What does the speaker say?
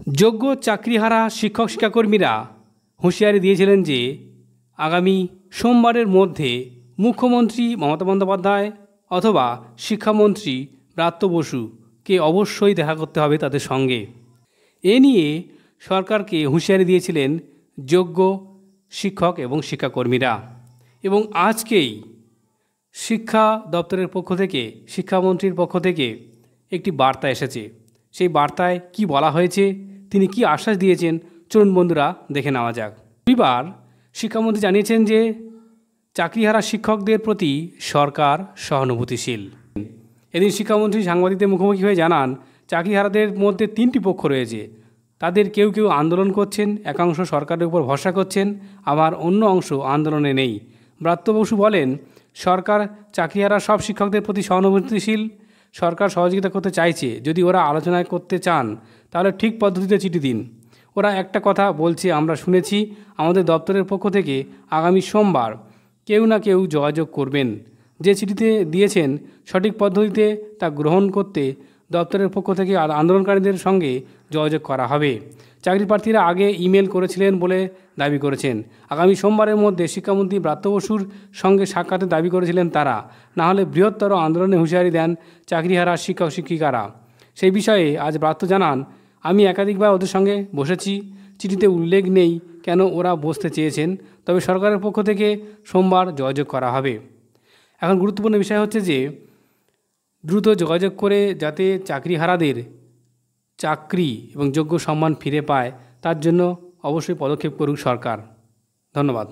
যোগ্য চাকরিহারা শিক্ষক শিক্ষাকর্মীরা হুঁশিয়ারি দিয়েছিলেন যে আগামী সোমবারের মধ্যে মুখ্যমন্ত্রী মমতা বন্দ্যোপাধ্যায় অথবা শিক্ষামন্ত্রী ব্রাত্য বসুকে অবশ্যই দেখা করতে হবে তাদের সঙ্গে। এ নিয়ে সরকারকে হুঁশিয়ারি দিয়েছিলেন যোগ্য শিক্ষক এবং শিক্ষাকর্মীরা। এবং আজকেই শিক্ষা দপ্তরের পক্ষ থেকে, শিক্ষামন্ত্রীর পক্ষ থেকে একটি বার্তা এসেছে। সেই বার্তায় কি বলা হয়েছে, তিনি কি আশ্বাস দিয়েছেন, চলুন বন্ধুরা দেখে নেওয়া যাক। রবিবার শিক্ষামন্ত্রী জানিয়েছেন যে চাকরিহারা শিক্ষকদের প্রতি সরকার সহানুভূতিশীল। এদিন শিক্ষামন্ত্রী সাংবাদিকদের মুখোমুখি হয়ে জানান, চাকরিহারাদের মধ্যে তিনটি পক্ষ রয়েছে। তাদের কেউ কেউ আন্দোলন করছেন, একাংশ সরকারের উপর ভরসা করছেন, আবার অন্য অংশ আন্দোলনে নেই। ব্রাত্য বসু বলেন, সরকার চাকরিহারা সব শিক্ষকদের প্রতি সহানুভূতিশীল। সরকার সহযোগিতা করতে চাইছে। যদি ওরা আলোচনা করতে চান তাহলে ঠিক পদ্ধতিতে চিঠি দিন। ওরা একটা কথা বলছে, আমরা শুনেছি, আমাদের দপ্তরের পক্ষ থেকে আগামী সোমবার কেউ না কেউ যোগাযোগ করবেন। যে চিঠিতে দিয়েছেন সঠিক পদ্ধতিতে তা গ্রহণ করতে দপ্তরের পক্ষ থেকে আন্দোলনকারীদের সঙ্গে যোগাযোগ করা হবে। চাকরি প্রার্থীরা আগে ইমেল করেছিলেন বলে দাবি করেছেন। আগামী সোমবারের মধ্যে শিক্ষামন্ত্রী ব্রাত্য বসুর সঙ্গে সাক্ষাতের দাবি করেছিলেন তারা। না হলে বৃহত্তর আন্দোলনে হুঁশিয়ারি দেন চাকরিহারা শিক্ষক শিক্ষিকারা। সেই বিষয়ে আজ ব্রাত্য জানান, আমি একাধিকবার ওদের সঙ্গে বসেছি। চিঠিতে উল্লেখ নেই কেন ওরা বসতে চেয়েছেন, তবে সরকারের পক্ষ থেকে সোমবার যোগাযোগ করা হবে। এখন গুরুত্বপূর্ণ বিষয় হচ্ছে যে দ্রুত যোগাযোগ করে যাতে চাকরিহারাদের চাকরি এবং যোগ্য সম্মান ফিরে পায়, তার জন্য অবশ্যই পদক্ষেপ করুক সরকার। ধন্যবাদ।